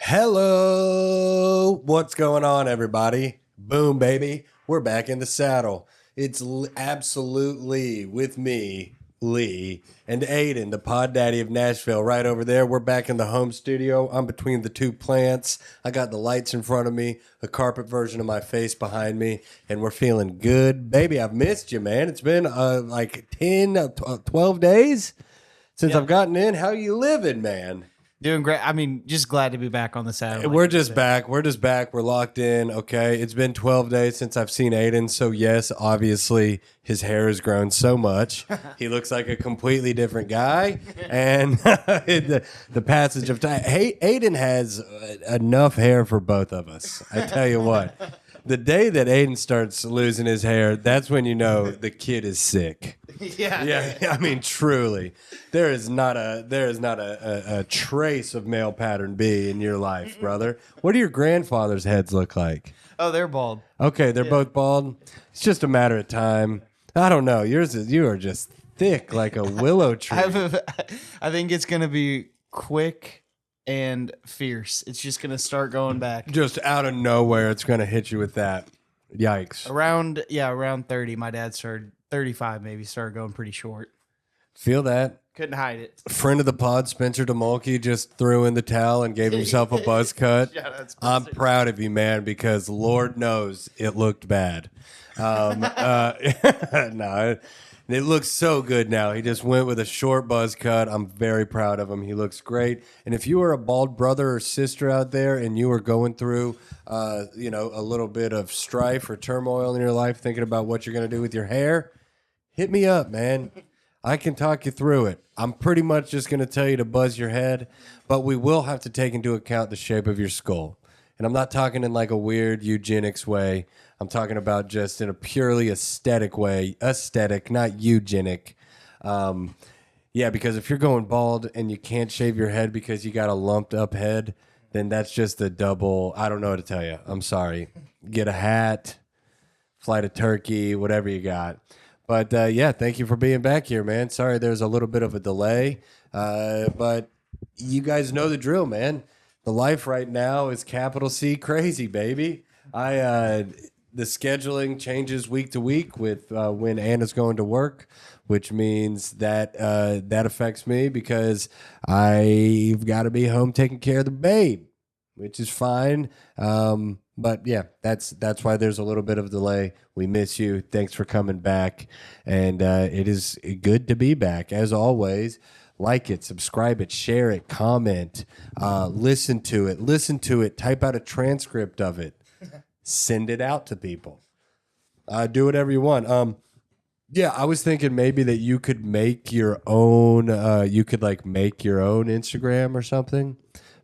Hello, what's going on, everybody? Boom, baby, we're back in the saddle. It's absolutely with me, Lee, and Aiden, the pod daddy of Nashville, right over there. We're back in the home studio. I'm between the two plants. I got the lights in front of me, a carpet version of my face behind me, and we're feeling good. Baby, I've missed you, man. It's been like 10, 12 days since I've gotten in. How you living, man? Doing great. I mean, just glad to be back on the saddle. We're just back. We're just back. We're locked in. Okay. It's been 12 days since I've seen Aiden. So, yes, obviously, his hair has grown so much. He looks like a completely different guy. And the passage of time. Hey, Aiden has enough hair for both of us. I tell you what. The day that Aiden starts losing his hair, that's when you know the kid is sick. Yeah. I mean, truly, there is not a trace of male pattern B in your life, brother. What do your grandfather's heads look like? Oh, they're bald. Okay, they're both bald. It's just a matter of time. I don't know. You are just thick like a willow tree. I think it's gonna be quick and fierce. It's just gonna start going back. Just out of nowhere, it's gonna hit you with that. Yikes. Around 30. My dad started 35, maybe started going pretty short. Feel that. Couldn't hide it. Friend of the pod, Spencer DeMulkey, just threw in the towel and gave himself a buzz cut. I'm proud of you, man, because Lord knows it looked bad. No, it looks so good now. He just went with a short buzz cut. I'm very proud of him. He looks great. And if you are a bald brother or sister out there and you are going through, a little bit of strife or turmoil in your life, thinking about what you're going to do with your hair, hit me up, man. I can talk you through it. I'm pretty much just going to tell you to buzz your head, but we will have to take into account the shape of your skull. And I'm not talking in like a weird eugenics way. I'm talking about just in a purely aesthetic way. Aesthetic, not eugenic. Because if you're going bald and you can't shave your head because you got a lumped up head, then that's just a double. I don't know what to tell you. I'm sorry. Get a hat, fly to Turkey, whatever you got. But, thank you for being back here, man. Sorry there's a little bit of a delay. But you guys know the drill, man. The life right now is capital C crazy, baby. The scheduling changes week to week with when Anna's going to work, which means that that affects me because I've got to be home taking care of the babe, which is fine. But yeah, that's why there's a little bit of a delay. We miss you. Thanks for coming back. And it is good to be back. As always, like it, subscribe it, share it, comment, listen to it, type out a transcript of it, send it out to people. Do whatever you want. I was thinking maybe that you could make your own, make your own Instagram or something.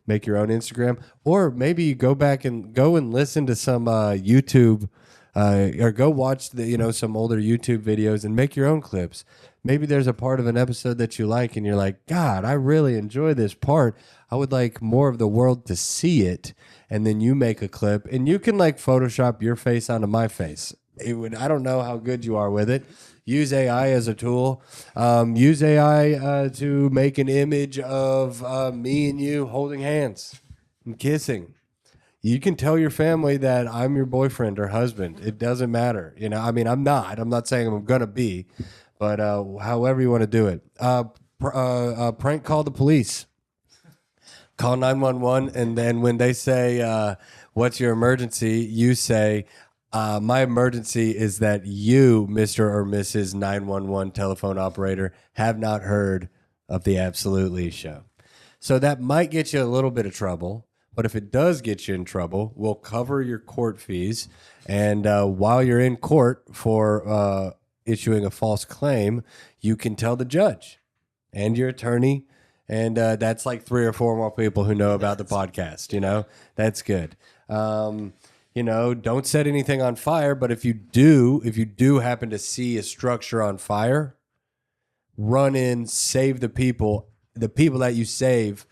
Make your own Instagram, or maybe you go back and listen to some YouTube, or go watch some older YouTube videos and make your own clips. Maybe there's a part of an episode that you like, and you're like, God, I really enjoy this part. I would like more of the world to see it, and then you make a clip, and you can like Photoshop your face onto my face. I don't know how good you are with it. Use AI as a tool. Use AI to make an image of me and you holding hands and kissing. You can tell your family that I'm your boyfriend or husband. It doesn't matter. I'm not. I'm not saying I'm going to be, but however you want to do it. Prank call the police. Call 911, and then when they say, what's your emergency, you say, my emergency is that you, Mr. or Mrs. 911 telephone operator, have not heard of the Absolutely show. So that might get you a little bit of trouble, but if it does get you in trouble, we'll cover your court fees. And while you're in court for issuing a false claim, you can tell the judge and your attorney. And that's like 3 or 4 more people who know about the podcast. That's good. Don't set anything on fire, but if you do happen to see a structure on fire, run in, save the people that you save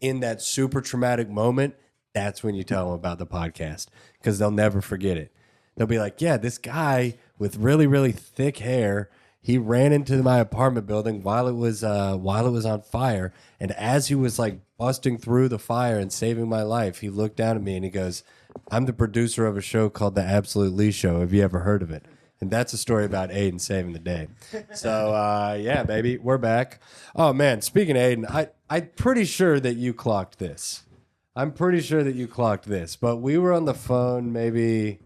in that super traumatic moment. That's when you tell them about the podcast, because they'll never forget it. They'll be like, yeah, this guy with really, really thick hair, He ran into my apartment building while it was on fire, and as he was like busting through the fire and saving my life, he looked down at me and he goes, "I'm the producer of a show called The Absolute Show. Have you ever heard of it?" And that's a story about Aiden saving the day. So yeah, baby, we're back. Oh man, speaking of Aiden, I'm pretty sure that you clocked this. But we were on the phone maybe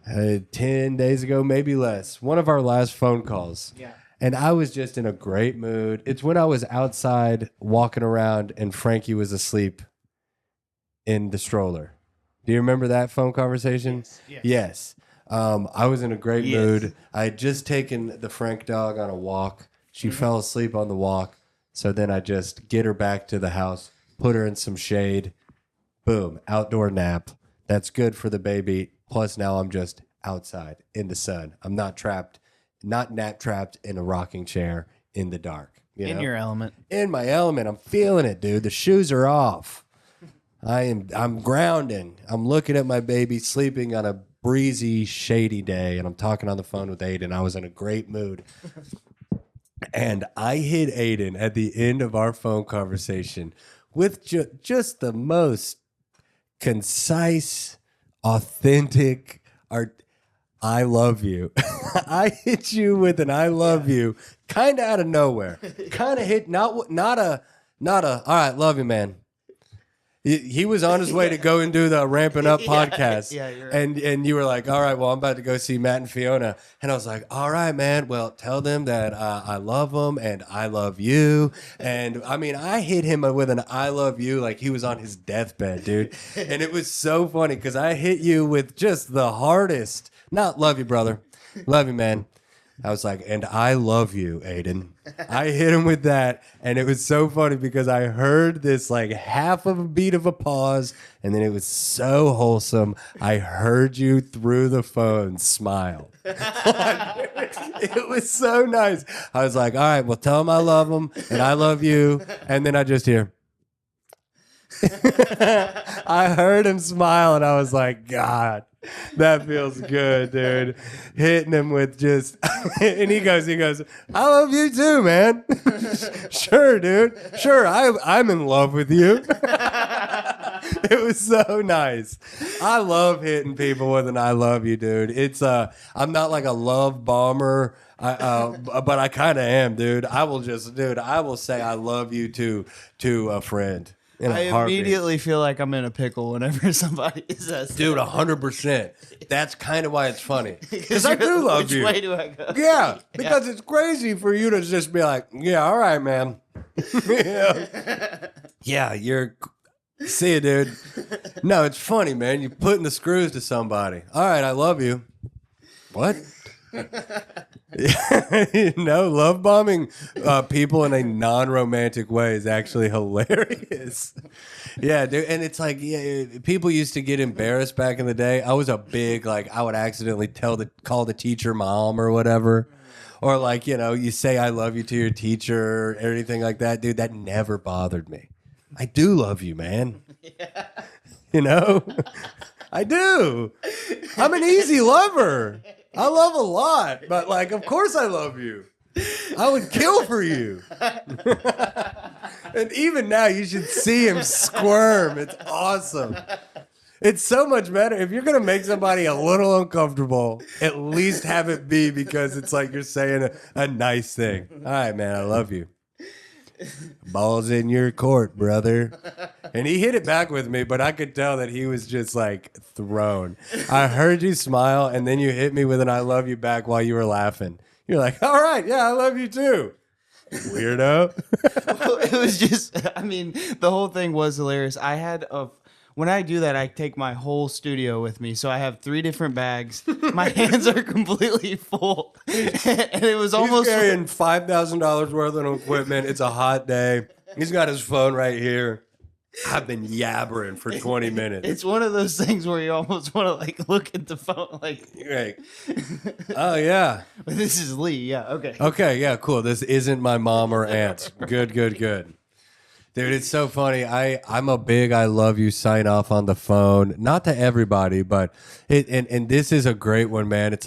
10 days ago, maybe less. One of our last phone calls. Yeah. And I was just in a great mood. It's when I was outside walking around and Frankie was asleep in the stroller. Do you remember that phone conversation? Yes. I was in a great mood. I had just taken the Frank dog on a walk. She fell asleep on the walk. So then I just get her back to the house, put her in some shade. Boom, outdoor nap. That's good for the baby. Plus now I'm just outside in the sun. I'm not nap trapped in a rocking chair in the dark. In your element. In my element. I'm feeling it, dude. The shoes are off. I'm grounding. I'm looking at my baby sleeping on a breezy, shady day, and I'm talking on the phone with Aiden. I was in a great mood. And I hit Aiden at the end of our phone conversation with just the most concise, authentic, I love you. I hit you with an I love you kind of out of nowhere. Kind of hit, not a, all right, love you, man. He was on his way to go and do the Ramping Up podcast. Yeah, you're right. And you were like, all right, well, I'm about to go see Matt and Fiona. And I was like, all right, man. Well, tell them that I love them and I love you. And I mean, I hit him with an I love you like he was on his deathbed, dude. And it was so funny because I hit you with just the hardest, not love you, brother. Love you, man. I was like, and I love you, Aiden. I hit him with that, and it was so funny because I heard this like half of a beat of a pause, and then it was so wholesome. I heard you through the phone smile. It was so nice. I was like, all right, well, tell him I love him, and I love you, and then I just hear. I heard him smile, and I was like, God. That feels good, dude. Hitting him with just, and he goes, I love you too, man. Sure, dude. Sure, I'm in love with you. It was so nice. I love hitting people with an I love you, dude. It's I'm not like a love bomber, but I kind of am, dude. I will say I love you to a friend. I immediately feel like I'm in a pickle whenever somebody says that. Dude, 100%. That's kind of why it's funny. Because I do love you. Which way do I go? Yeah, because it's crazy for you to just be like, yeah, all right, man. Yeah, see you, dude. No, it's funny, man. You're putting the screws to somebody. All right, I love you. What? No, love bombing people in a non-romantic way is actually hilarious. Yeah, dude, and it's like people used to get embarrassed back in the day. I was a big I would accidentally call the teacher mom or whatever, or you say I love you to your teacher or anything like that, dude. That never bothered me. I do love you, man. Yeah. I do. I'm an easy lover. I love a lot, but of course I love you. I would kill for you. And even now, you should see him squirm. It's awesome. It's so much better. If you're going to make somebody a little uncomfortable, at least have it be because it's like you're saying a nice thing. All right, man, I love you. Ball's in your court, brother. And he hit it back with me, but I could tell that he was just thrown. I heard you smile, and then you hit me with an I love you back while you were laughing. You're like, all right, yeah, I love you too. Weirdo. Well, it was just, the whole thing was hilarious. When I do that, I take my whole studio with me. So I have 3 different bags. My hands are completely full. And it was almost... He's carrying $5,000 worth of equipment. It's a hot day. He's got his phone right here. I've been yabbering for 20 minutes. It's one of those things where you almost want to look at the phone Right. Oh, yeah. This is Lee. Yeah, okay. Okay, yeah, cool. This isn't my mom or aunt. Good. Dude, it's so funny. I'm a big I love you sign off on the phone. Not to everybody, but and this is a great one, man. It's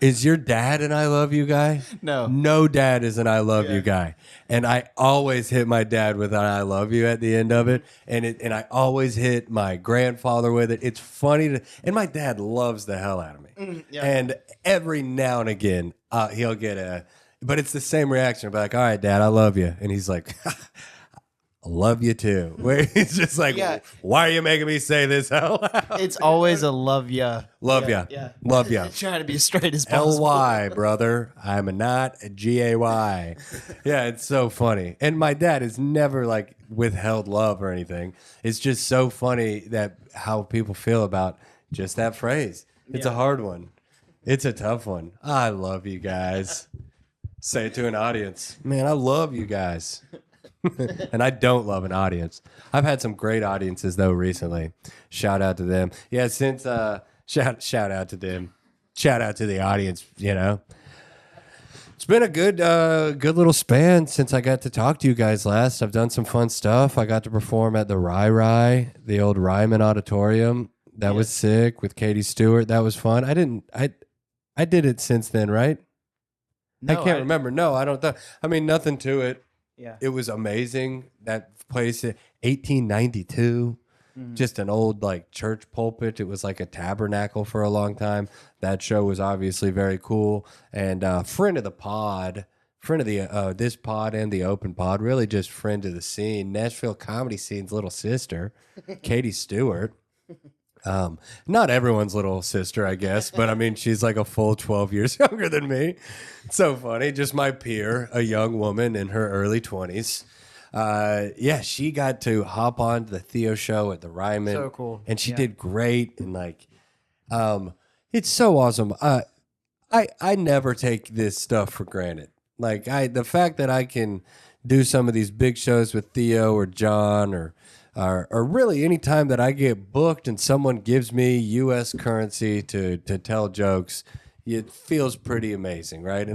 Is your dad an I love you guy? No. No dad is an I love you guy. And I always hit my dad with an I love you at the end of it. And I always hit my grandfather with it. It's funny and my dad loves the hell out of me. And every now and again, he'll get but it's the same reaction. I'll be like, all right, Dad, I love you. And he's like, I love you too. Where he's just like, why are you making me say this out loud? It's always a love ya. Love ya. Yeah. Love ya. Trying to be as straight as possible. L-Y, brother. I'm not a G-A-Y. Yeah, it's so funny. And my dad has never like withheld love or anything. It's just so funny that how people feel about just that phrase. It's a hard one. It's a tough one. I love you guys. Say it to an audience. Man, I love you guys. And I don't love an audience. I've had some great audiences though recently. Shout out to them. Yeah, since shout out to them. Shout out to the audience, you know. It's been a good little span since I got to talk to you guys last. I've done some fun stuff. I got to perform at the the old Ryman Auditorium. That was sick with Katie Stewart. That was fun. I did it since then, right? No, I can't remember. No, I don't. Nothing to it. Yeah. It was amazing. That place, 1892, just an old like church pulpit. It was like a tabernacle for a long time. That show was obviously very cool. And friend of the pod, friend of the this pod and the open pod, really just friend of the scene. Nashville comedy scene's little sister, Katie Stewart. Not everyone's little sister, I guess, but I mean, she's like a full 12 years younger than me. It's so funny. Just my peer, a young woman in her early 20s. She got to hop on the Theo show at the Ryman. So cool. And she did great. And like, it's so awesome. I never take this stuff for granted. Like the fact that I can do some of these big shows with Theo or John or really any time that I get booked and someone gives me U.S. currency to tell jokes, it feels pretty amazing, right?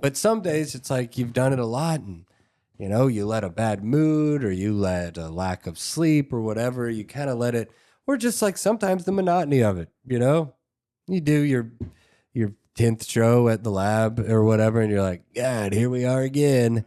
But some days it's like you've done it a lot and, you know, you let a bad mood or you let a lack of sleep or whatever, you kind of let it, or just like sometimes the monotony of it, you know? You do your 10th show at the lab or whatever and you're like, God, here we are again.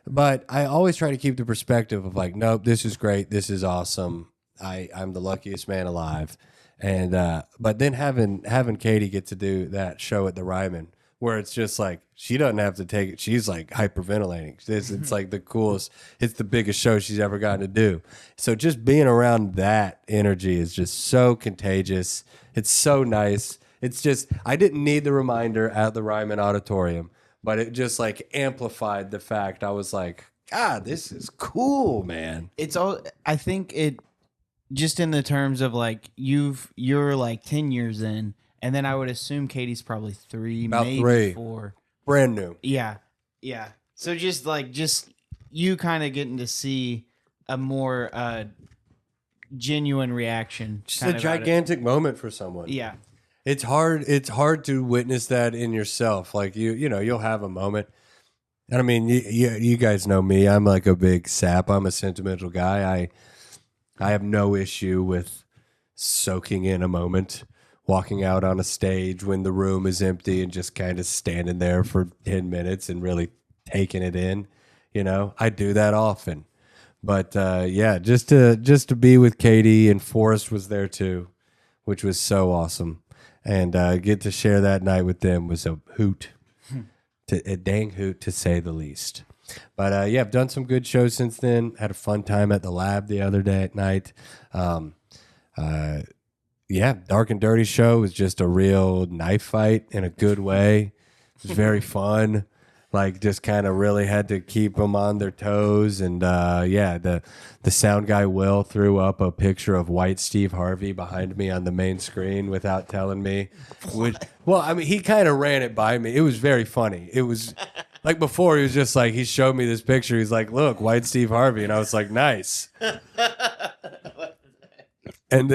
But I always try to keep the perspective of like, nope, this is great. This is awesome. I'm the luckiest man alive. And but then having Katie get to do that show at the Ryman where it's just like she doesn't have to take it. She's like hyperventilating. It's like the coolest. It's the biggest show she's ever gotten to do. So just being around that energy is just so contagious. It's so nice. It's just I didn't need the reminder at the Ryman Auditorium. But it just like amplified the fact. I was like, God, this is cool, man. It's all. I think it just in the terms of like you're like 10 years in, and then I would assume Katie's probably About maybe three. 4. Brand new. Yeah. So just you kind of getting to see a more genuine reaction. Just a gigantic moment for someone. Yeah. It's hard to witness that in yourself. Like you know, you'll have a moment. And I mean, you guys know me. I'm like a big sap. I'm a sentimental guy. I have no issue with soaking in a moment, walking out on a stage when the room is empty and just kind of standing there for 10 minutes and really taking it in. You know, I do that often. But just to be with Katie and Forrest was there too, which was so awesome. And get to share that night with them was a hoot, a dang hoot to say the least. But I've done some good shows since then. Had a fun time at the lab the other day at night. Dark and Dirty show was just a real knife fight in a good way. It was very fun. Like just kind of really had to keep them on their toes. And the sound guy Will threw up a picture of white Steve Harvey behind me on the main screen without telling me. He kind of ran it by me. It was very funny. It was like before he was just like, he showed me this picture. He's like, look, white Steve Harvey. And I was like, nice. And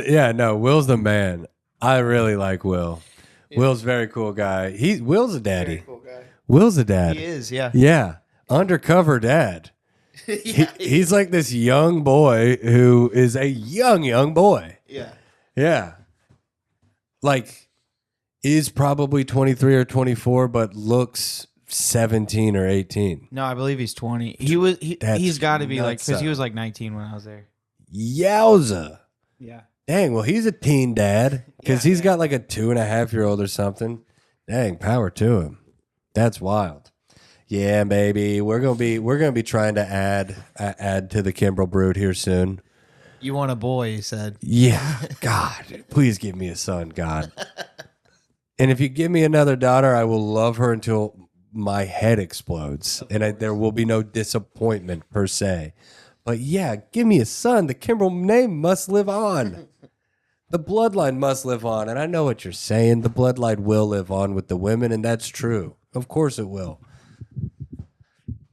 Will's the man. I really like Will. Yeah. Will's a very cool guy. Will's a daddy. Very cool guy. Will's a dad. He is, yeah. Yeah. Undercover dad. He's like this young boy who is a young boy. Yeah. Yeah. Like, is probably 23 or 24, but looks 17 or 18. No, I believe he's 20. That's He's got to be like, nuts because he up. was like 19 when I was there. Yowza. Yeah. Dang, well, he's a teen dad because Yeah, he's got like a 2.5-year-old or something. Dang, power to him. That's wild. Yeah, baby, we're gonna be trying to add to the Kimbrel brood here soon. You want a boy, he said. Yeah, God, please give me a son, God. And if you give me another daughter, I will love her until my head explodes, and there will be no disappointment per se. But yeah, give me a son. The Kimbrel name must live on. The bloodline must live on. And I know what you're saying. The bloodline will live on with the women, and that's true. Of course it will.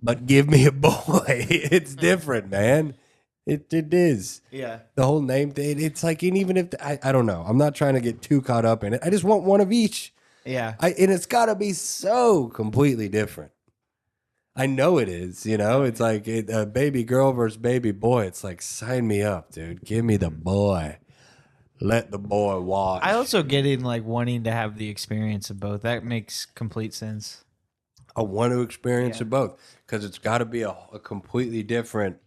But give me a boy. It's different, man. It is. Yeah. The whole name thing. It's like, and even if I don't know. I'm not trying to get too caught up in it. I just want one of each. Yeah. And it's got to be so completely different. I know it is, you know. It's like a baby girl versus baby boy. It's like, sign me up, dude. Give me the boy. Let the boy watch. I also get in like wanting to have the experience of both. That makes complete sense. I want to experience it both because it's got to be a completely different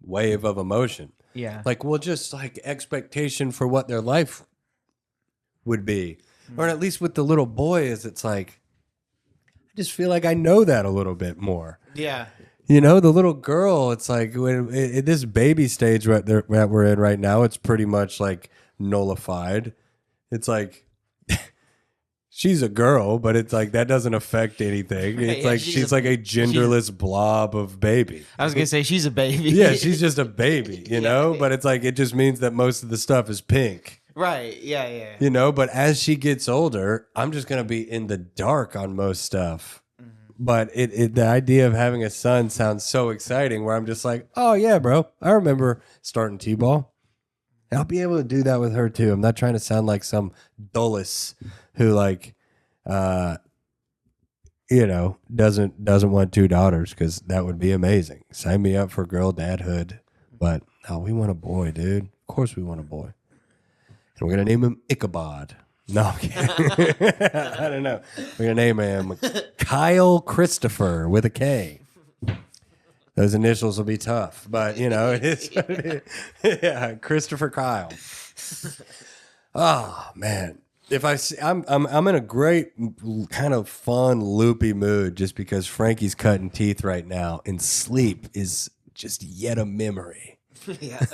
wave of emotion. Yeah. Like, well, just like expectation for what their life would be, or at least with the little boy, is it's like, I just feel like I know that a little bit more. Yeah. You know, the little girl, it's like in this baby stage that we're in right now, it's pretty much like nullified. It's like she's a girl, but it's like that doesn't affect anything. It's Yeah, like she's like a genderless blob of baby. I was gonna say she's a baby. Yeah, she's just a baby, you know? But it's like it just means that most of the stuff is pink. Right. Yeah. Yeah. You know, but as she gets older, I'm just going to be in the dark on most stuff. But the idea of having a son sounds so exciting where I'm just like, oh, yeah, bro. I remember starting T-ball. And I'll be able to do that with her, too. I'm not trying to sound like some dulles who, like, you know, doesn't want 2 daughters because that would be amazing. Sign me up for girl dadhood. But, no, we want a boy, dude. Of course we want a boy. And we're going to name him Ichabod. No, I'm kidding. I don't know. We're going to name him Kyle Christopher with a K. Those initials will be tough, but, you know, it is what it is. Yeah, Christopher Kyle. Oh, man. If I see, I'm in a great kind of fun, loopy mood just because Frankie's cutting teeth right now, and sleep is just yet a memory. Yeah.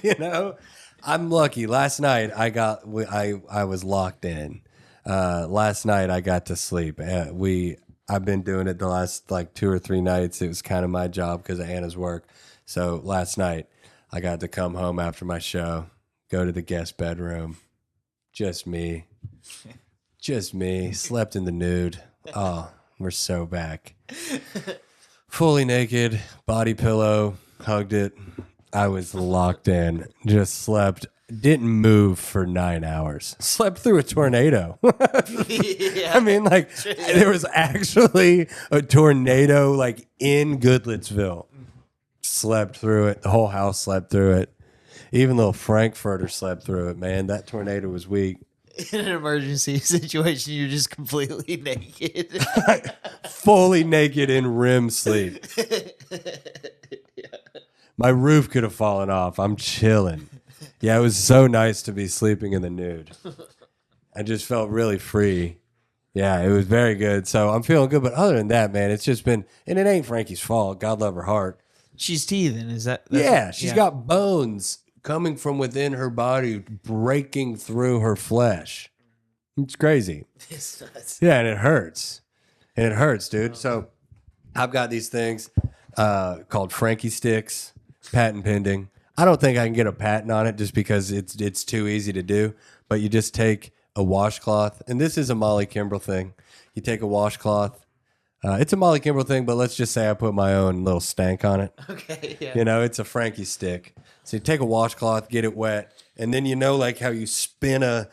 You know? I'm lucky. Last night I was locked in. Last night I got to sleep. I've been doing it the last like 2 or 3 nights. It was kind of my job because of Anna's work. So last night I got to come home after my show, go to the guest bedroom. Just me. Just me. Slept in the nude. Oh, we're so back. Fully naked, body pillow, hugged it. I was locked in, just slept, didn't move for 9 hours. Slept through a tornado. Yeah. I mean, like, there was actually a tornado, like, in Goodlettsville. Slept through it. The whole house slept through it. Even little Frankfurter slept through it, man. That tornado was weak. In an emergency situation, you're just completely naked. Fully naked in REM sleep. My roof could have fallen off. I'm chilling. Yeah, it was so nice to be sleeping in the nude. I just felt really free. Yeah, it was very good. So I'm feeling good. But other than that, man, it's just been, and it ain't Frankie's fault. God love her heart. She's teething. Is that? Yeah, she's got bones coming from within her body, breaking through her flesh. It's crazy. Yeah, and it hurts. And it hurts, dude. So I've got these things called Frankie sticks. Patent pending. I don't think I can get a patent on it just because it's too easy to do. But you just take a washcloth, and this is a Molly Kimbrel thing. You take a washcloth. It's a Molly Kimbrel thing, but let's just say I put my own little stank on it. Okay, yeah. You know, it's a Frankie stick. So you take a washcloth, get it wet, and then you know, like how you spin a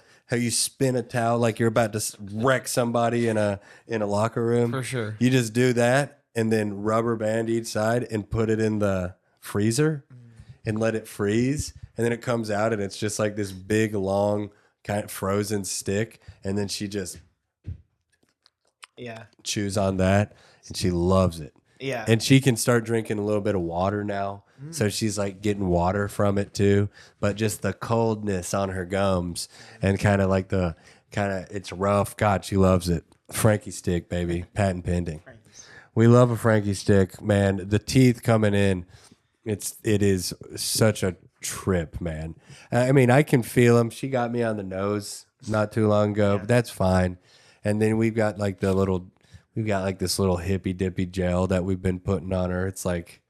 towel, like you're about to wreck somebody in a locker room. For sure. You just do that, and then rubber band each side, and put it in the freezer and let it freeze, and then it comes out and it's just like this big long kind of frozen stick, and then she just Yeah. chews on that, and she loves it. Yeah. And she can start drinking a little bit of water now. So she's like getting water from it too. But just the coldness on her gums and kind of like it's rough. God, she loves it. Frankie stick, baby. Patent pending. We love a Frankie stick, man. The teeth coming in, it is such a trip, man. I mean, I can feel them. She got me on the nose not too long ago, but that's fine. And then we've got like this little hippy dippy gel that we've been putting on her. It's like,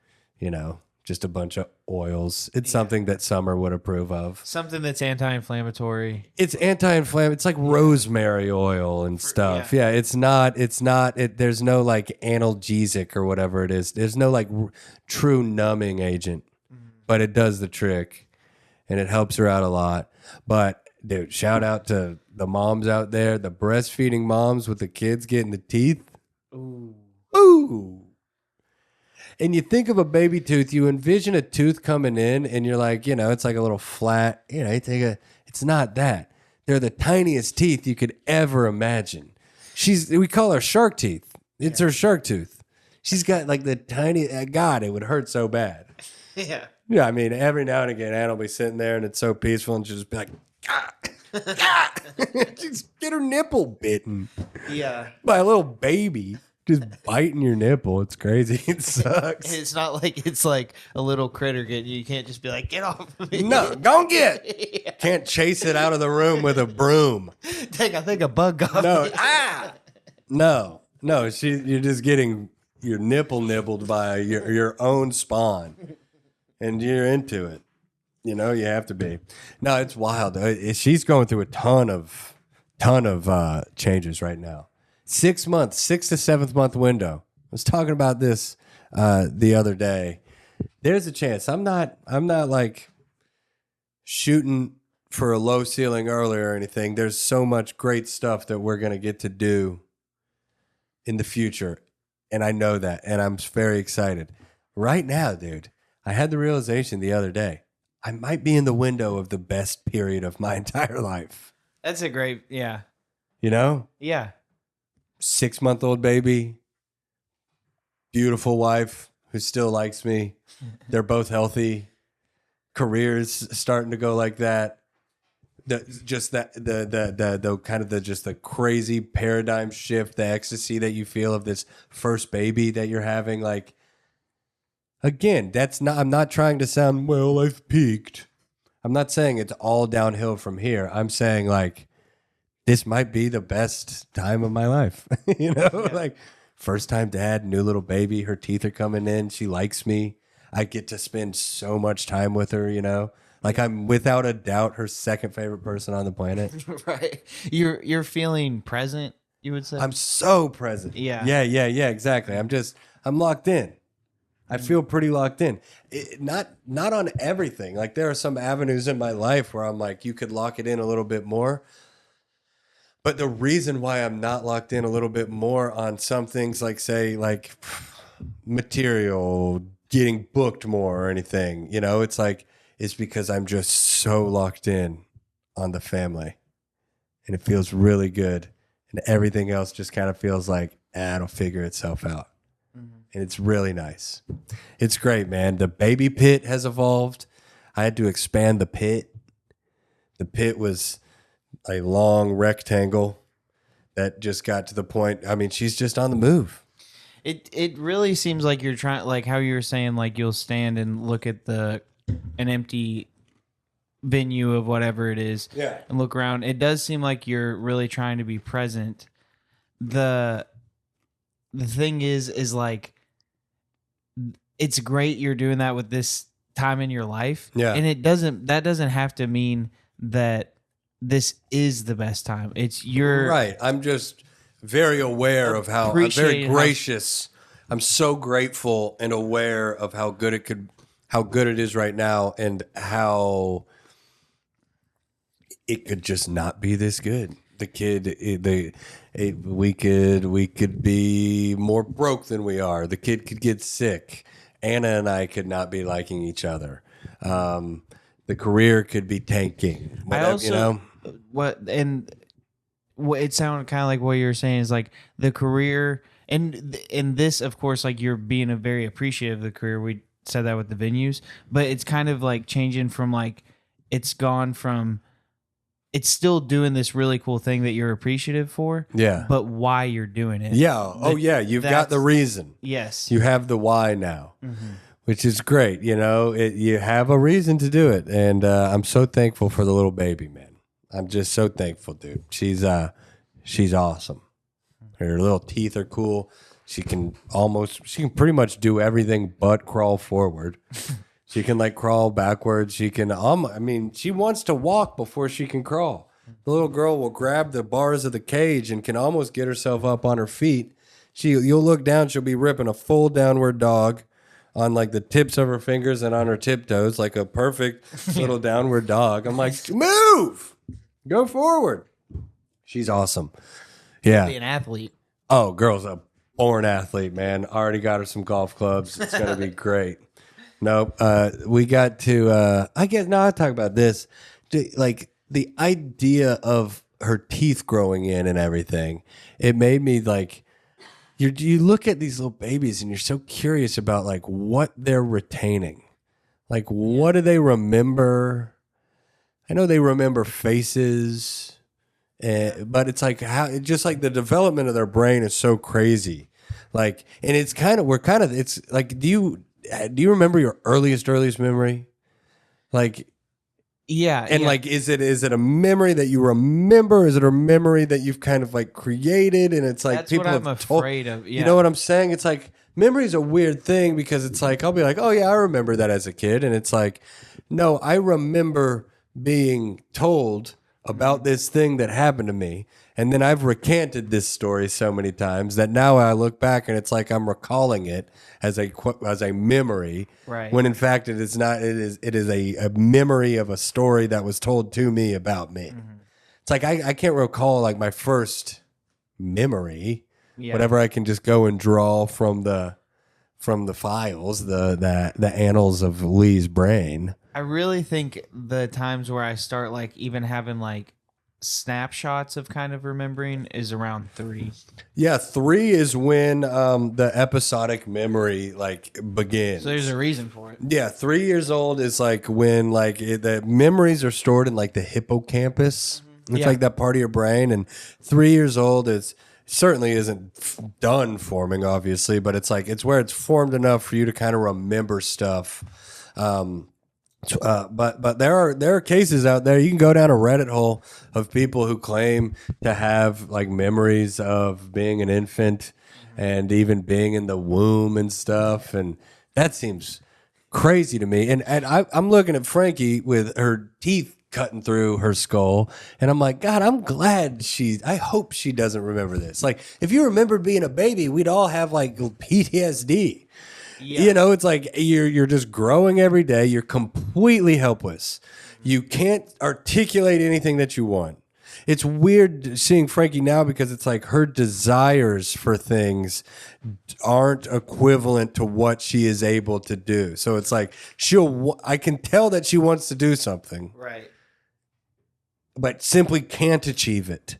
just a bunch of oils. It's something that Summer would approve of. Something that's anti-inflammatory. It's anti-inflammatory. It's like rosemary oil and stuff. Yeah, it's not. There's no like analgesic or whatever it is. There's no like true numbing agent, but it does the trick, and it helps her out a lot. But dude, shout out to the moms out there, the breastfeeding moms with the kids getting the teeth. Ooh. And you think of a baby tooth, you envision a tooth coming in, and you're like, it's like a little flat. It's not that. They're the tiniest teeth you could ever imagine. We call her shark teeth. It's her shark tooth. She's got like the tiny. God, it would hurt so bad. Yeah. Yeah, I mean, every now and again, Ann will be sitting there, and it's so peaceful, and she'll just be like, just get her nipple bitten by a little baby. Just biting your nipple. It's crazy. It sucks. It's not like it's like a little critter getting you. You can't just be like, get off of me. No, don't get. Yeah. Can't chase it out of the room with a broom. I think a bug got No. me. No. You're just getting your nipple nibbled by your own spawn. And you're into it. You have to be. No, it's wild. She's going through a ton of changes right now. 6 months, 6 to 7th month window. I was talking about this the other day. There's a chance. I'm not like shooting for a low ceiling early or anything. There's so much great stuff that we're going to get to do in the future. And I know that. And I'm very excited. Right now, dude, I had the realization the other day. I might be in the window of the best period of my entire life. That's a great, yeah. Yeah. 6-month-old baby, beautiful wife who still likes me. They're both healthy. Careers starting to go like that. The crazy paradigm shift, the ecstasy that you feel of this first baby that you're having. Like, again, I'm not trying to sound, well, I've peaked. I'm not saying it's all downhill from here. I'm saying like, this might be the best time of my life. Like first time dad, new little baby, her teeth are coming in. She likes me. I get to spend so much time with her, like I'm without a doubt her second favorite person on the planet. Right. You're feeling present, you would say? I'm so present. Yeah. Yeah, exactly. I'm locked in. I feel pretty locked in. Not on everything. Like there are some avenues in my life where I'm like, you could lock it in a little bit more. But the reason why I'm not locked in a little bit more on some things like, say, like material, getting booked more or anything, it's because I'm just so locked in on the family. And it feels really good. And everything else just kind of feels like, it'll figure itself out. Mm-hmm. And it's really nice. It's great, man. The baby pit has evolved. I had to expand the pit. The pit was a long rectangle that just got to the point. I mean, she's just on the move. It really seems like you're trying, like how you were saying, like you'll stand and look at an empty venue of whatever it is, and look around. It does seem like you're really trying to be present. The thing is like, it's great you're doing that with this time in your life, and that doesn't have to mean that this is the best time. It's right. I'm just very aware of how I'm very gracious. I'm so grateful and aware of how good it is right now, and how it could just not be this good. The kid, we could be more broke than we are. The kid could get sick. Anna and I could not be liking each other. The career could be tanking. Whatever, it sounded kind of like what you were saying is like the career and this, of course, like you're being a very appreciative of the career. We said that with the venues, but it's kind of like changing from like it's gone from it's still doing this really cool thing that you're appreciative for. Yeah. But why you're doing it. Yeah. Oh, yeah. You've got the reason. Yes. You have the why now, which is great. You know, you have a reason to do it. And I'm so thankful for the little baby, man. I'm just so thankful, dude. She's awesome. Her little teeth are cool. She can pretty much do everything but crawl forward. She can like crawl backwards. She can, she wants to walk before she can crawl. The little girl will grab the bars of the cage and can almost get herself up on her feet. You'll look down, she'll be ripping a full downward dog on like the tips of her fingers and on her tiptoes, like a perfect little downward dog. I'm like, move, go forward. She's awesome. Yeah. Be an athlete. Oh, girl's a born athlete, man. Already got her some golf clubs. It's going to be great. Nope. We got to, I guess, now I talk about this. Like the idea of her teeth growing in and everything, it made me like, you look at these little babies and you're so curious about like what they're retaining. Like, what do they remember? I know they remember faces, but it's like just like the development of their brain is so crazy. Like, and it's like, do you remember your earliest memory? Like, yeah. And like, is it a memory that you remember? Is it a memory that you've kind of like created? And it's like, that's people what I'm have afraid of. Yeah. You know what I'm saying? It's like, memory is a weird thing because it's like, I'll be like, oh yeah, I remember that as a kid. And it's like, no, I remember being told about this thing that happened to me. And then I've recanted this story so many times that now I look back and it's like I'm recalling it as a memory, right? When in fact it is not. It is a memory of a story that was told to me about me. It's like I can't recall like my first memory. Yeah. Whatever I can just go and draw from the files, the annals of Lee's brain. I really think the times where I start like even having like snapshots of kind of remembering is around 3. Yeah, 3 is when the episodic memory like begins. So there's a reason for it. Yeah, 3 years old is like when like the memories are stored in like the hippocampus. It's like that part of your brain, and 3 years old is certainly isn't done forming, obviously, but it's like it's where it's formed enough for you to kind of remember stuff. But there are cases out there. You can go down a Reddit hole of people who claim to have like memories of being an infant and even being in the womb and stuff, and that seems crazy to me. And I'm looking at Frankie with her teeth cutting through her skull, and I'm like, God, I'm glad I hope she doesn't remember this. Like, if you remembered being a baby, we'd all have like PTSD. Yeah. You know, it's like you're just growing every day. You're completely helpless. You can't articulate anything that you want. It's weird seeing Frankie now because it's like her desires for things aren't equivalent to what she is able to do. So it's like I can tell that she wants to do something. Right. But simply can't achieve it.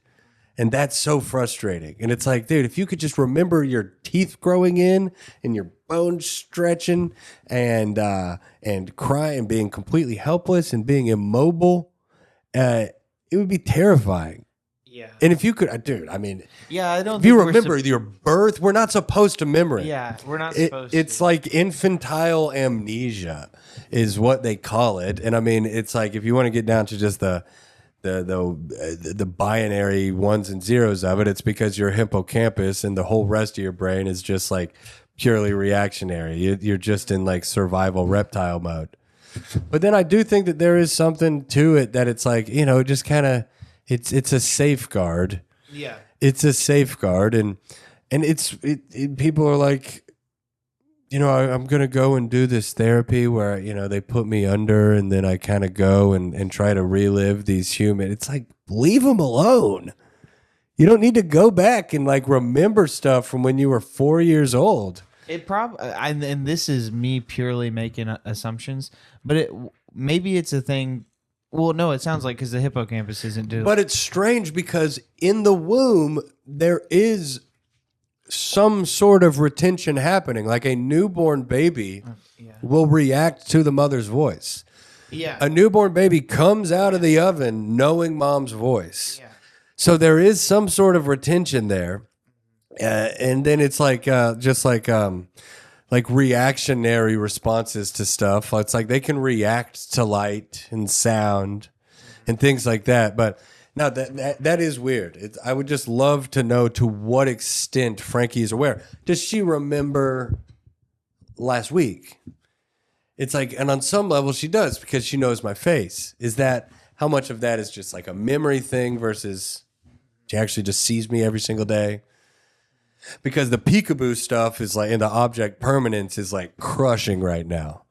And that's so frustrating. And it's like, dude, if you could just remember your teeth growing in and your bones stretching and crying and being completely helpless and being immobile, it would be terrifying. Yeah. And if you could, dude, I mean, yeah, I don't. If you remember your birth, we're not supposed to remember it. Yeah, we're not supposed. It's like infantile amnesia, is what they call it. And I mean, it's like if you want to get down to just the binary ones and zeros of it, it's because your hippocampus and the whole rest of your brain is just like purely reactionary. You're just in like survival reptile mode. But then I do think that there is something to it that it's like, you know, just kind of it's a safeguard. Yeah, it's a safeguard, and people are like, you know, I'm going to go and do this therapy where, you know, they put me under and then I kind of go and try to relive these human. It's like, leave them alone. You don't need to go back and like remember stuff from when you were 4 years old. It probably, and this is me purely making assumptions, but maybe it's a thing Well, no, it sounds like because the hippocampus isn't doing. But it's strange because in the womb, there is some sort of retention happening. Like a newborn baby will react to the mother's voice. Yeah. A newborn baby comes out of the oven knowing mom's voice. Yeah. So there is some sort of retention there. And then it's like just like reactionary responses to stuff. It's like they can react to light and sound and things like that. But no, that is weird. I would just love to know to what extent Frankie is aware. Does she remember last week? It's like, and on some level she does because she knows my face. Is that how much of that is just like a memory thing versus she actually just sees me every single day? Because the peekaboo stuff is like, in the object permanence is like crushing right now.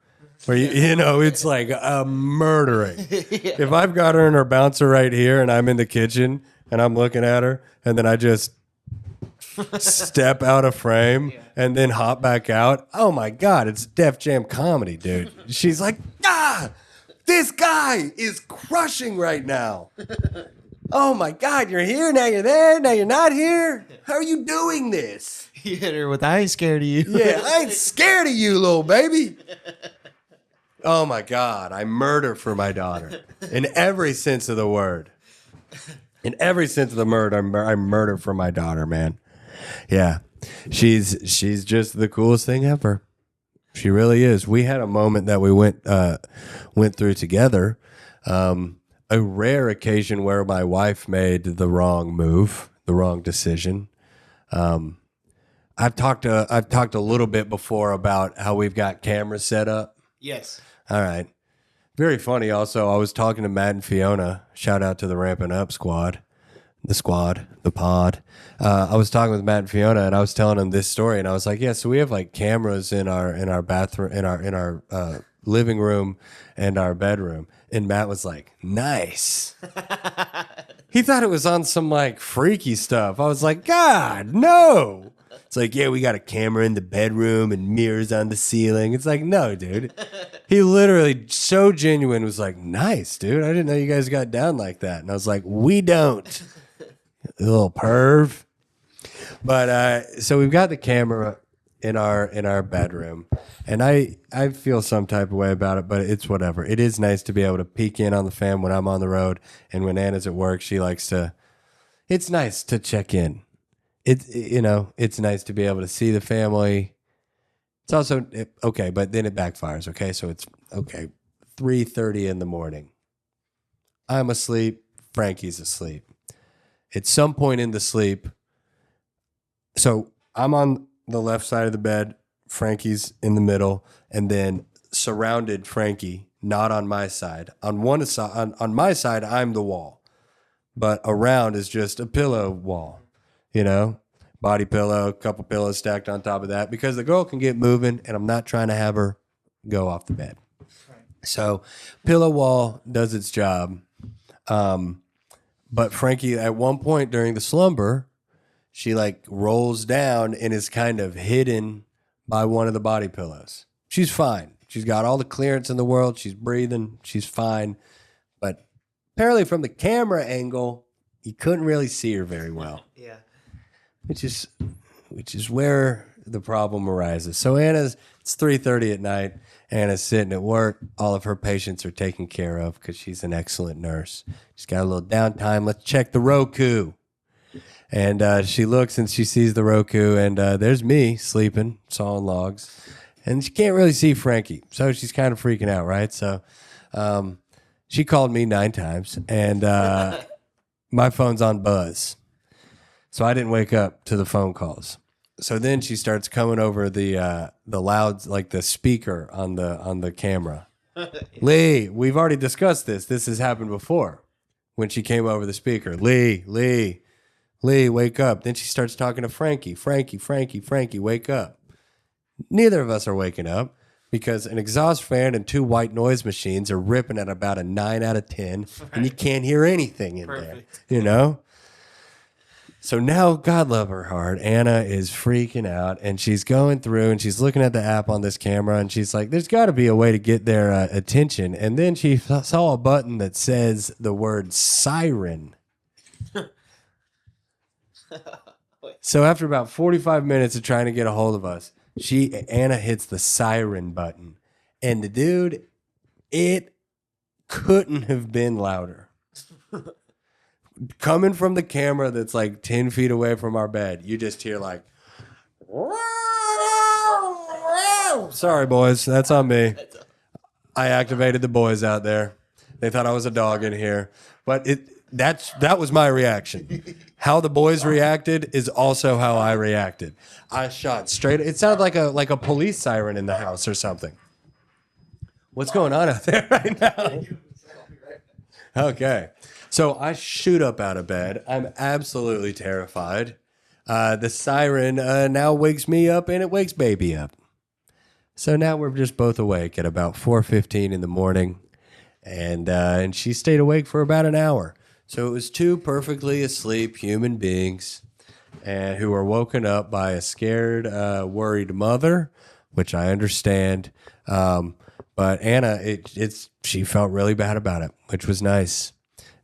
Where you know, it's like murdering. If I've got her in her bouncer right here and I'm in the kitchen and I'm looking at her and then I just step out of frame and then hop back out, oh my God, it's Def Jam comedy, dude. She's like, this guy is crushing right now. Oh my God, you're here, now you're there, now you're not here. How are you doing this? You hit her with, I ain't scared of you. Yeah, I ain't scared of you, little baby. Oh my God, I murder for my daughter. In every sense of the word. In every sense of the word, I murder for my daughter, man. Yeah, she's just the coolest thing ever. She really is. We had a moment that we went through together. A rare occasion where my wife made the wrong move, the wrong decision. I've talked a little bit before about how we've got cameras set up. Yes. All right. Very funny. Also, I was talking to Matt and Fiona. Shout out to the Ramping Up squad, the pod. I was talking with Matt and Fiona, and I was telling them this story, and I was like, "Yeah, so we have like cameras in our bathroom, in our living room, and our bedroom." And Matt was like, "Nice." He thought it was on some like freaky stuff. I was like, "God, no." It's like, "Yeah, we got a camera in the bedroom and mirrors on the ceiling." It's like, no, dude. He literally, so genuine, was like, "Nice, dude. I didn't know you guys got down like that." And I was like, "We don't." A little perv. But so we've got the camera in our bedroom, and I feel some type of way about it, but it's whatever. It is nice to be able to peek in on the fam when I'm on the road, and when Anna's at work, she likes to. It's nice to check in. It's nice to be able to see the family. It's also okay, but then it backfires. Okay, so it's okay. 3:30 in the morning. I'm asleep. Frankie's asleep. At some point in the sleep, so I'm on the left side of the bed, Frankie's in the middle, and then surrounded Frankie, not on my side. On one side, on my side, I'm the wall, but around is just a pillow wall, body pillow, a couple pillows stacked on top of that, because the girl can get moving, and I'm not trying to have her go off the bed. So pillow wall does its job. But Frankie, at one point during the slumber, she like rolls down and is kind of hidden by one of the body pillows. She's fine. She's got all the clearance in the world. She's breathing. She's fine. But apparently from the camera angle, you couldn't really see her very well. Yeah. Which is where the problem arises. So it's 3:30 at night. Anna's sitting at work. All of her patients are taken care of because she's an excellent nurse. She's got a little downtime. Let's check the Roku. And she looks and she sees the Roku, and there's me sleeping, sawing logs. And she can't really see Frankie. So she's kind of freaking out, right? So she called me 9 times, and my phone's on buzz. So I didn't wake up to the phone calls. So then she starts coming over the louds, like the speaker on the camera. Lee, we've already discussed this. This has happened before when she came over the speaker. Lee, wake up. Then she starts talking to Frankie. Frankie, wake up. Neither of us are waking up because an exhaust fan and 2 white noise machines are ripping at about a 9 out of 10, and you can't hear anything in there, So now, God love her heart, Anna is freaking out, and she's going through and she's looking at the app on this camera, and she's like, there's got to be a way to get their attention. And then she saw a button that says the word siren. So after about 45 minutes of trying to get a hold of us, Anna hits the siren button. And dude, it couldn't have been louder. Coming from the camera that's like 10 feet away from our bed, you just hear like, sorry, boys, that's on me. I activated the boys out there. They thought I was a dog in here. But that was my reaction. How the boys reacted is also how I reacted. I shot straight. It sounded like a police siren in the house or something. What's going on out there right now? Okay. So I shoot up out of bed. I'm absolutely terrified. The siren now wakes me up and it wakes baby up. So now we're just both awake at about 4:15 in the morning. And she stayed awake for about an hour. So it was two perfectly asleep human beings who were woken up by a scared, worried mother, which I understand. But Anna, she felt really bad about it, which was nice.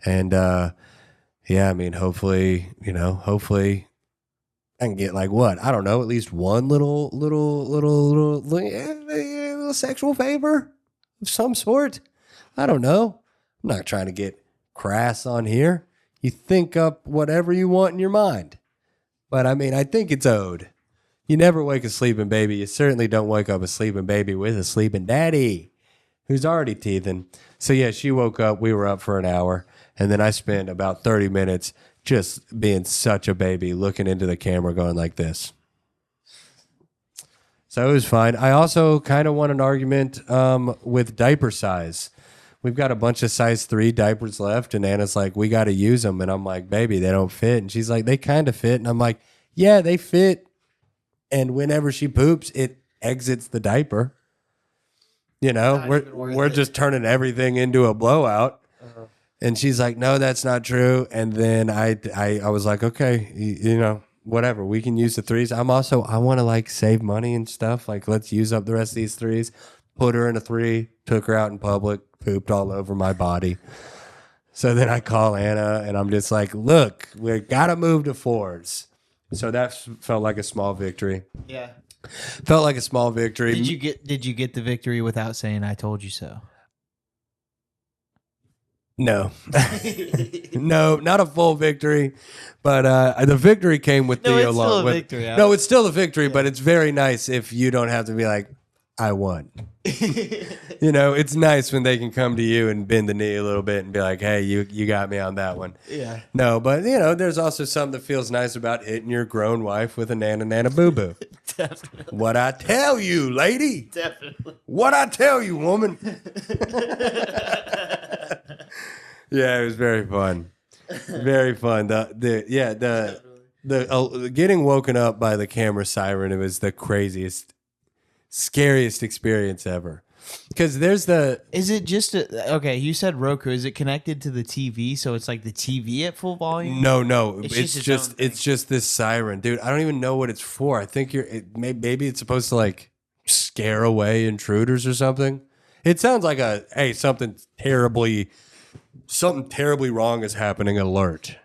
And yeah, I mean, hopefully I can get like what? I don't know, at least one little sexual favor of some sort. I don't know. I'm not trying to get crass on here. You think up whatever you want in your mind. But I mean, I think it's owed. You never wake a sleeping baby. You certainly don't wake up a sleeping baby with a sleeping daddy who's already teething. So yeah, she woke up. We were up for an hour. And then I spent about 30 minutes just being such a baby, looking into the camera going like this. So it was fine. I also kind of won an argument with diaper size. We've got a bunch of size 3 diapers left, and Anna's like, we got to use them. And I'm like, baby, they don't fit. And she's like, they kind of fit. And I'm like, yeah, they fit. And whenever she poops, it exits the diaper. You know, we're just turning everything into a blowout. Uh-huh. And she's like, no, that's not true. And then I was like, okay, you know, whatever. We can use the 3s. I want to like save money and stuff. Like, let's use up the rest of these 3s. Put her in a 3, took her out in public, pooped all over my body. So then I call Anna and I'm just like, look, we got to move to 4s. So that felt like a small victory. Yeah. Felt like a small victory. Did you get the victory without saying I told you so? No. No, not a full victory. But the victory came with Theo. It's still a victory. No, it's still a victory, but it's very nice if you don't have to be like, I won. You know, it's nice when they can come to you and bend the knee a little bit and be like, hey, you got me on that one. Yeah. No, but, you know, there's also something that feels nice about hitting your grown wife with a nana boo-boo. Definitely. What I tell you, lady. Definitely. What I tell you, woman. Yeah, it was very fun. Very fun. The getting woken up by the camera siren, it was the craziest, scariest experience ever. Because there's is it just okay, you said Roku, is it connected to the TV, so it's like the TV at full volume? No, it's just this siren, dude. I don't even know what it's for. I think maybe it's supposed to like scare away intruders or something. It sounds like something terribly wrong is happening alert.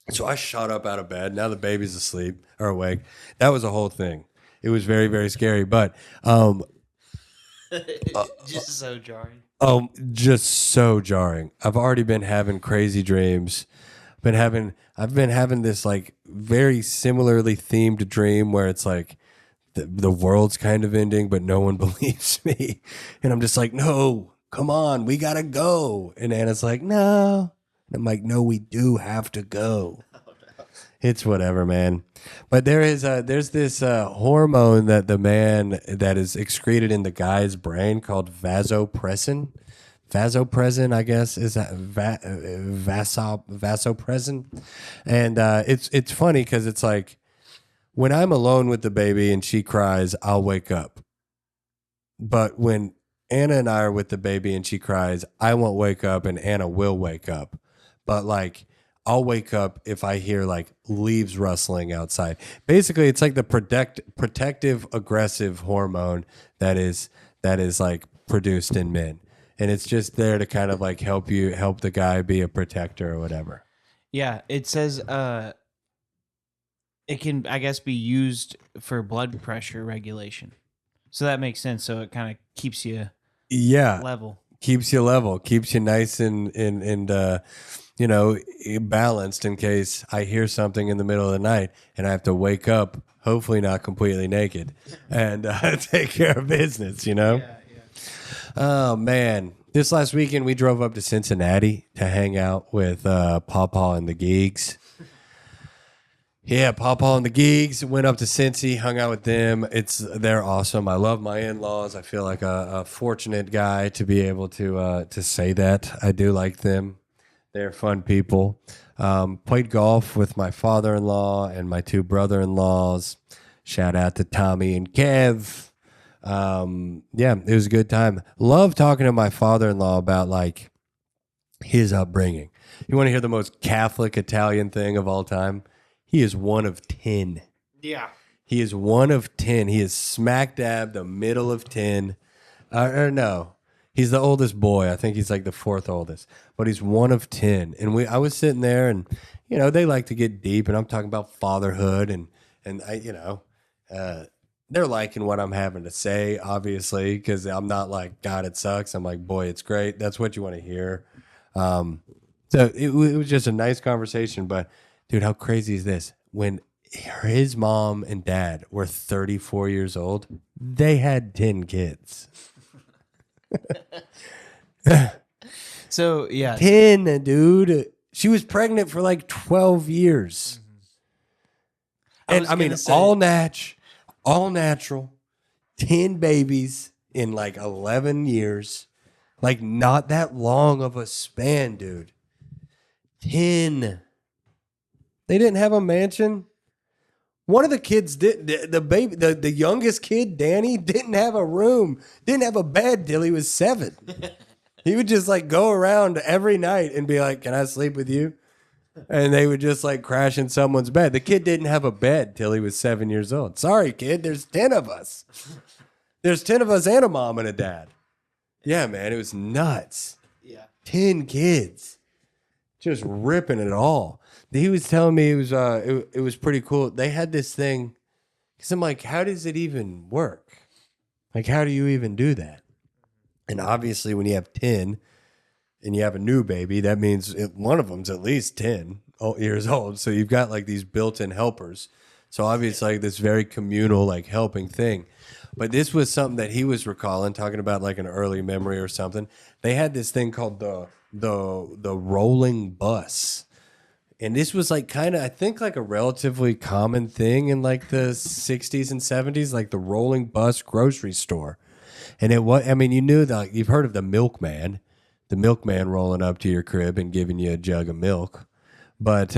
So I shot up out of bed. Now the baby's asleep or awake. That was a whole thing. It was very, very scary, but just so jarring. Just so jarring. I've already been having crazy dreams. I've been having this like very similarly themed dream where it's like the world's kind of ending, but no one believes me. And I'm just like, no, come on, we gotta go. And Anna's like, no. And I'm like, no, we do have to go. Oh, no. It's whatever, man. But there's this hormone that is excreted in the guy's brain called vasopressin. Vasopressin, I guess, is that vasopressin. And it's funny because it's like when I'm alone with the baby and she cries, I'll wake up. But when Anna and I are with the baby and she cries, I won't wake up and Anna will wake up. But like I'll wake up if I hear like leaves rustling outside. Basically, it's like the protective aggressive hormone that is like produced in men. And it's just there to kind of like help the guy be a protector or whatever. Yeah, it says it can, I guess, be used for blood pressure regulation. So that makes sense. So it kind of keeps you level. Keeps you level, keeps you nice and balanced in case I hear something in the middle of the night and I have to wake up, hopefully not completely naked, and take care of business, Oh, man. This last weekend, we drove up to Cincinnati to hang out with Pawpaw and the Geeks. Yeah, Pawpaw and the Geeks went up to Cincy, hung out with them. They're awesome. I love my in-laws. I feel like a fortunate guy to be able to say that. I do like them. They're fun people. Played golf with my father-in-law and my two brother-in-laws. Shout out to Tommy and Kev. Yeah, it was a good time. Love talking to my father-in-law about like his upbringing. You want to hear the most Catholic Italian thing of all time? He is one of 10. Yeah. He is one of 10. He is smack dab the middle of 10. Or no, he's the oldest boy. I think he's like the fourth oldest, but he's one of 10. And I was sitting there, and they like to get deep, and I'm talking about fatherhood, and they're liking what I'm having to say, obviously, because I'm not like, God, it sucks. I'm like, boy, it's great. That's what you want to hear. So it was just a nice conversation, but. Dude, how crazy is this? When his mom and dad were 34 years old, they had 10 kids. So, yeah. 10, dude. She was pregnant for like 12 years. And I mean, all natural, 10 babies in like 11 years. Like, not that long of a span, dude. 10. They didn't have a mansion. One of the kids did. The youngest kid, Danny, didn't have a room, didn't have a bed till he was 7. He would just like go around every night and be like, "Can I sleep with you?" And they would just like crash in someone's bed. The kid didn't have a bed till he was 7 years old. Sorry, kid. There's 10 of us. There's 10 of us and a mom and a dad. Yeah, man, it was nuts. Yeah, 10 kids, just ripping it all. He was telling me it was pretty cool. They had this thing, because I'm like, how does it even work? Like, how do you even do that? And obviously, when you have 10 and you have a new baby, that means one of them's at least 10 years old. So you've got like these built-in helpers. So obviously, like this very communal, like helping thing. But this was something that he was recalling, talking about like an early memory or something. They had this thing called the rolling bus. And this was like kind of, I think, like a relatively common thing in like the 60s and 70s, like the rolling bus grocery store. And it was, I mean, you've heard of the milkman rolling up to your crib and giving you a jug of milk. But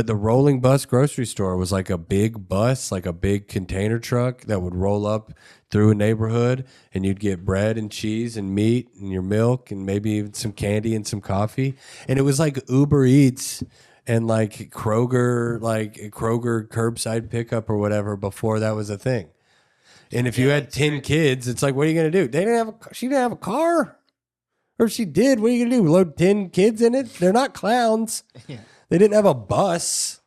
the rolling bus grocery store was like a big bus, like a big container truck that would roll up through a neighborhood, and you'd get bread and cheese and meat and your milk and maybe even some candy and some coffee. And it was like Uber Eats and like Kroger curbside pickup or whatever before that was a thing. And if you had 10 kids, it's like, what are you going to do? She didn't have a car. Or if she did, what are you going to do? Load 10 kids in it? They're not clowns. Yeah. They didn't have a bus.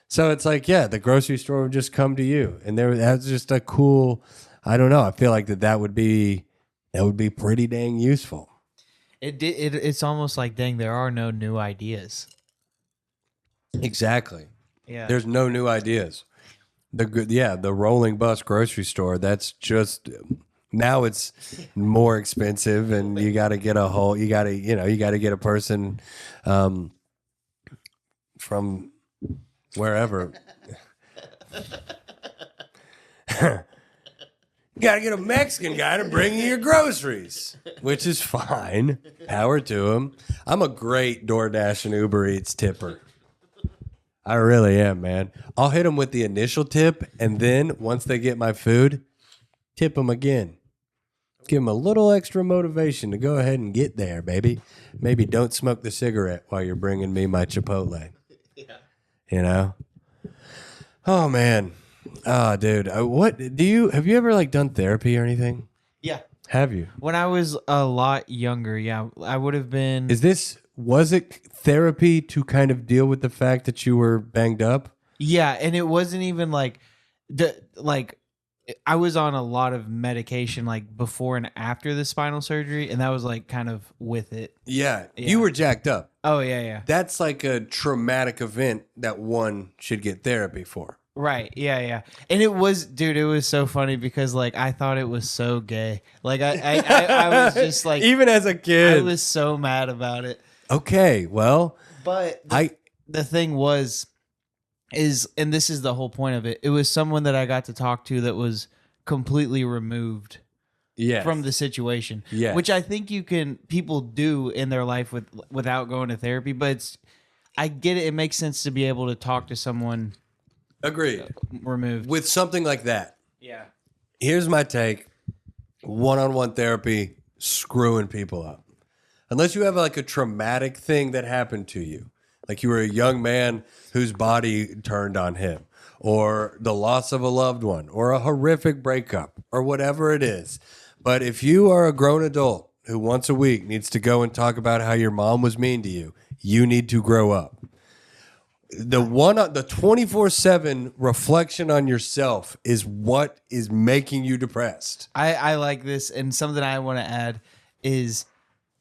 So it's like, yeah, the grocery store would just come to you. And that's just a cool, I don't know. I feel like that would be pretty dang useful. It's almost like, dang, there are no new ideas. Exactly. Yeah. There's no new ideas. The rolling bus grocery store, that's just, now it's more expensive, and you got to get a person from wherever. You got to get a Mexican guy to bring you your groceries, which is fine. Power to him. I'm a great DoorDash and Uber Eats tipper. I really am, man. I'll hit them with the initial tip, and then once they get my food, tip them again. give them a little extra motivation to go ahead and get there, baby. Maybe don't smoke the cigarette while you're bringing me my Chipotle. Yeah. You know? Oh, man. Oh, dude. Have you ever like done therapy or anything? Yeah. Have you? When I was a lot younger, yeah, I would have been. Was it therapy to kind of deal with the fact that you were banged up? Yeah, and it wasn't even like I was on a lot of medication like before and after the spinal surgery, and that was like kind of with it. Yeah. You were jacked up. Oh yeah. That's like a traumatic event that one should get therapy for. Right. Yeah. And it was so funny because like I thought it was so gay. Like I was just like, even as a kid, I was so mad about it. Okay, well, but the thing and this is the whole point of it. It was someone that I got to talk to that was completely removed from the situation. Yeah. Which I think people do in their life without going to therapy, but I get it. It makes sense to be able to talk to someone. Agreed. Removed. With something like that. Yeah. Here's my take. One-on-one therapy, screwing people up. Unless you have like a traumatic thing that happened to you. Like you were a young man whose body turned on him. Or the loss of a loved one. Or a horrific breakup. Or whatever it is. But if you are a grown adult who once a week needs to go and talk about how your mom was mean to you, you need to grow up. The 24/7 reflection on yourself is what is making you depressed. I like this, and something I want to add is,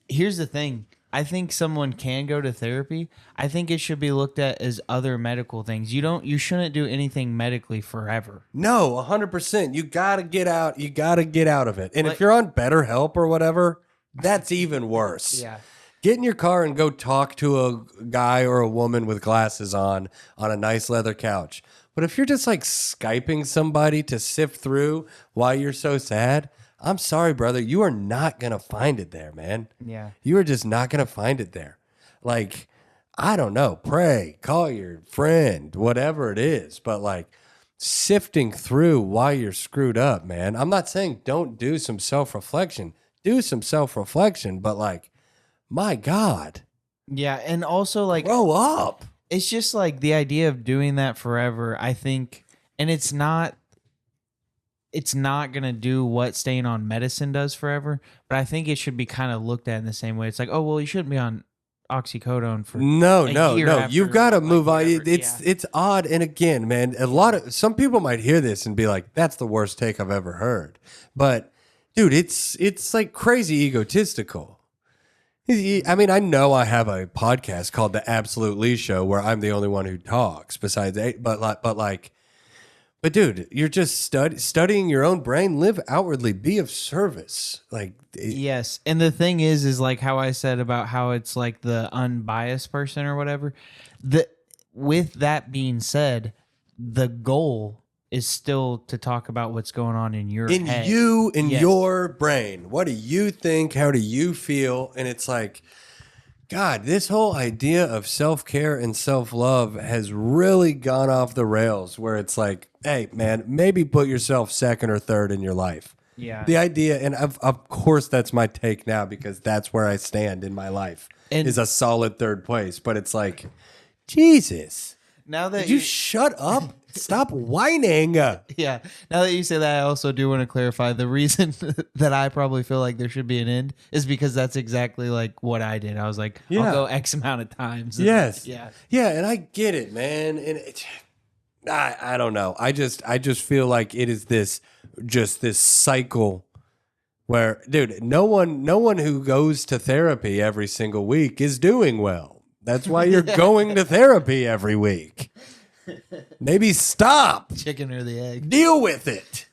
here's the thing. I think someone can go to therapy. I think it should be looked at as other medical things. You shouldn't do anything medically forever. No, 100%. You gotta get out. You gotta get out of it. And if you're on BetterHelp or whatever, that's even worse. Yeah. Get in your car and go talk to a guy or a woman with glasses on a nice leather couch. But if you're just like Skyping somebody to sift through why you're so sad, I'm sorry, brother. You are not going to find it there, man. Yeah. You are just not going to find it there. Like, I don't know. Pray, call your friend, whatever it is. But like sifting through why you're screwed up, man. I'm not saying don't do some self-reflection. Do some self-reflection, but like, my God. Yeah, and also like grow up. It's just like the idea of doing that forever, I think, and it's not going to do what staying on medicine does forever, but I think it should be kind of looked at in the same way. It's like, oh, well, you shouldn't be on oxycodone for no. You've got to move on. It's odd, and again, man, some people might hear this and be like, that's the worst take I've ever heard. But dude, it's like crazy egotistical. I mean, I know I have a podcast called The Absolutelee Show where I'm the only one who talks besides but dude, you're just studying your own brain, live outwardly, be of service. Yes. And the thing is like how I said about how it's like the unbiased person or whatever. With that being said, the goal is still to talk about what's going on in your head. Your brain. What do you think? How do you feel? And it's like, God, this whole idea of self-care and self-love has really gone off the rails where it's like, hey, man, maybe put yourself second or third in your life. Yeah. The idea, and of course that's my take now because that's where I stand in my life, is a solid third place. But it's like, Jesus. Now that you shut up? Stop whining. Yeah. Now that you say that, I also do want to clarify the reason that I probably feel like there should be an end is because that's exactly like what I did. I was like, I'll go X amount of times. Yes. Yeah. Yeah. And I get it, man. And I don't know. I just feel like it is this cycle where, dude, no one who goes to therapy every single week is doing well. That's why you're going to therapy every week. Maybe stop. Chicken or the egg. Deal with it.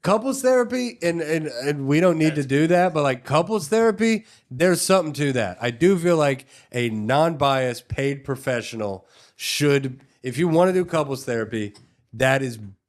Couples therapy, and we don't need to do that, but like couples therapy, there's something to that. I do feel like a non-biased paid professional should, if you want to do couples therapy,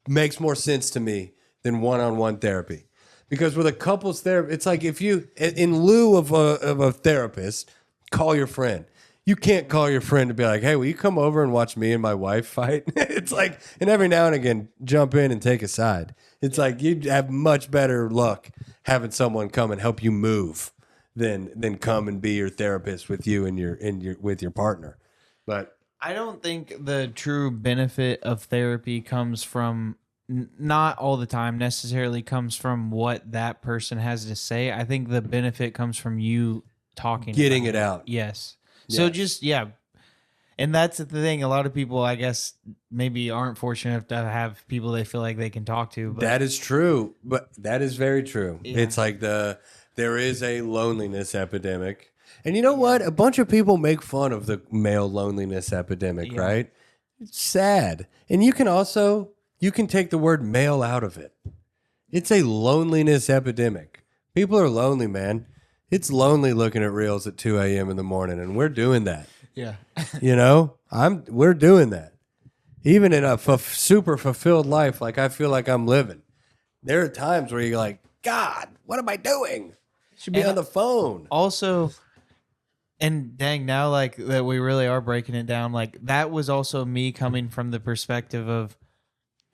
makes more sense to me than one-on-one therapy. Because with a couples therapy, it's like if you, in lieu of a therapist, call your friend. You can't call your friend to be like, hey, will you come over and watch me and my wife fight? It's like, and every now and again, jump in and take a side. It's like you'd have much better luck having someone come and help you move than come and be your therapist with you and with your partner. But I don't think the true benefit of therapy comes from not all the time necessarily comes from what that person has to say. I think the benefit comes from you talking, getting about it out. Yes. So just and that's the thing. A lot of people, I guess, maybe aren't fortunate enough to have people they feel like they can talk to. But That is true, but that is very true. Yeah. It's like there is a loneliness epidemic. And you know what? A bunch of people make fun of the male loneliness epidemic, right? It's sad. And you can take the word male out of it. It's a loneliness epidemic. People are lonely, man. It's lonely looking at reels at 2 a.m. in the morning, and we're doing that. yeah. You know, we're doing that. Even in a super fulfilled life, like I feel like I'm living. There are times where you're like, God, what am I doing? Should be on the phone. Also, and dang, now like that we really are breaking it down. Like that was also me coming from the perspective of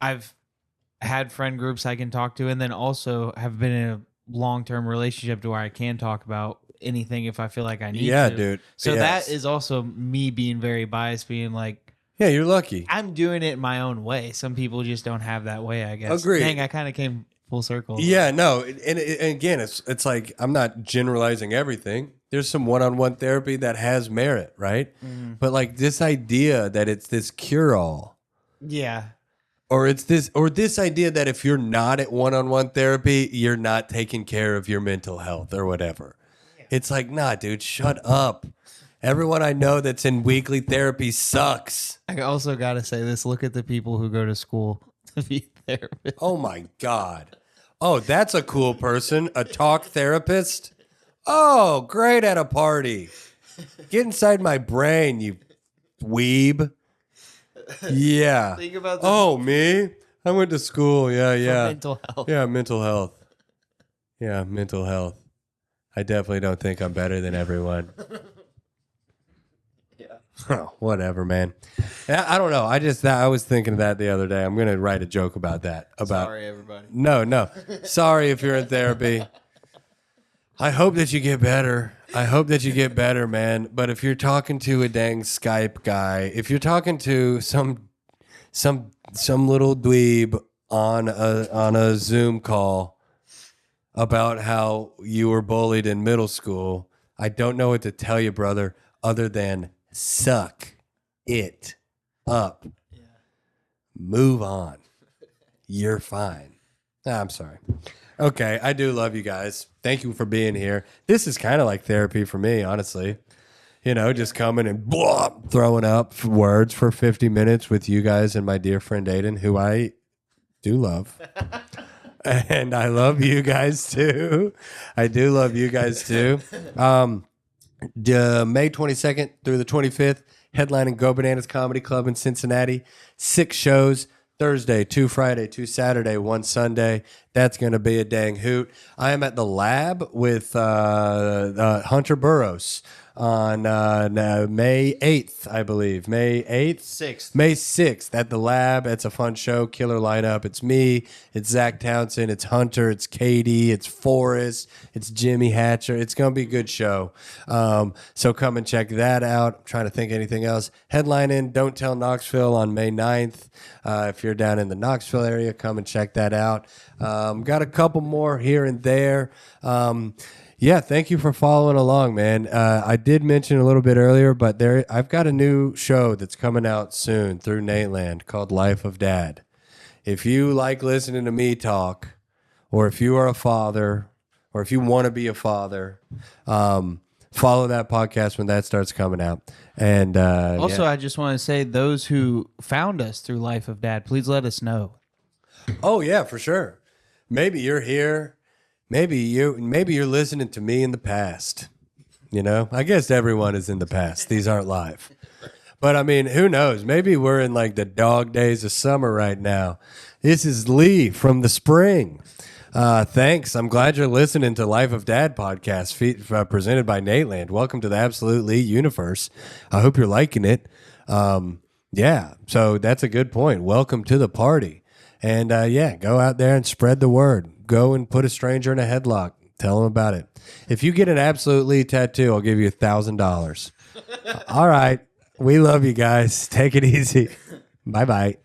I've had friend groups I can talk to, and then also have been in a long-term relationship to where I can talk about anything if I feel like I need to. Dude. So Yes. that is also me being very biased, being like, Yeah, you're lucky. I'm doing it my own way. Some people just don't have that way, I guess. Agreed. Dang, I kind of came full circle. Yeah, no, and again, it's like I'm not generalizing everything. There's some one-on-one therapy that has merit, right? But like this idea that it's this cure-all, Yeah. or this idea that if you're not at one-on-one therapy, you're not taking care of your mental health or whatever. It's like, nah, dude, shut up. Everyone I know that's in weekly therapy sucks. I also got to say this. Look at the people who go to school to be therapists. Oh my God. Oh, that's a cool person. A talk therapist. Oh, great at a party. Get inside my brain, you dweeb. Yeah. Think about the Oh, me? I went to school. Yeah. mental health. Yeah, mental health. Yeah, mental health. I definitely don't think I'm better than everyone. Oh, whatever, man. I don't know. I was thinking of that the other day. I'm going to write a joke about that. Sorry, everybody. No. Sorry if you're in therapy. I hope that you get better. I hope that you get better, man. But if you're talking to a dang Skype guy, if you're talking to some little dweeb on a Zoom call about how you were bullied in middle school, I don't know what to tell you, brother, other than suck it up. Yeah. Move on. You're fine. I'm sorry. Okay, I do love you guys. Thank you for being here. This is kind of like therapy for me, honestly. You know, just coming and throwing up words for 50 minutes with you guys and my dear friend Aiden, who I do love. And I love you guys too. I do love you guys too. May 22nd through the 25th, headlining Go Bananas Comedy Club in Cincinnati. 6 shows, Thursday, 2 Friday, 2 Saturday, 1 Sunday. That's going to be a dang hoot. I am at the Lab with Hunter Burroughs on May 8th, I believe. May 8th? 6th. May 6th at the Lab. It's a fun show, killer lineup. It's me, it's Zach Townsend, it's Hunter, it's Katie, it's Forrest, it's Jimmy Hatcher. It's going to be a good show. So come and check that out. I'm trying to think of anything else. Headlining Don't Tell Knoxville on May 9th. If you're down in the Knoxville area, come and check that out. Got a couple more here and there. Yeah, thank you for following along, man. I did mention a little bit earlier, but I've got a new show that's coming out soon through Nateland called Life of Dad. If you like listening to me talk, or if you are a father, or if you want to be a father, follow that podcast when that starts coming out. And Also, I just want to say those who found us through Life of Dad, please let us know. Oh yeah, for sure. Maybe you're here. Maybe you're listening to me in the past. You know, I guess everyone is in the past. These aren't live. But I mean, who knows? Maybe we're in like the dog days of summer right now. This is Lee from the spring. Thanks. I'm glad you're listening to Life of Dad podcast presented by Nateland. Welcome to the Absolutely universe. I hope you're liking it. Yeah, so that's a good point. Welcome to the party. And yeah, go out there and spread the word. Go and put a stranger in a headlock. Tell them about it. If you get an Absolutely tattoo, I'll give you $1,000. All right. We love you guys. Take it easy. Bye-bye.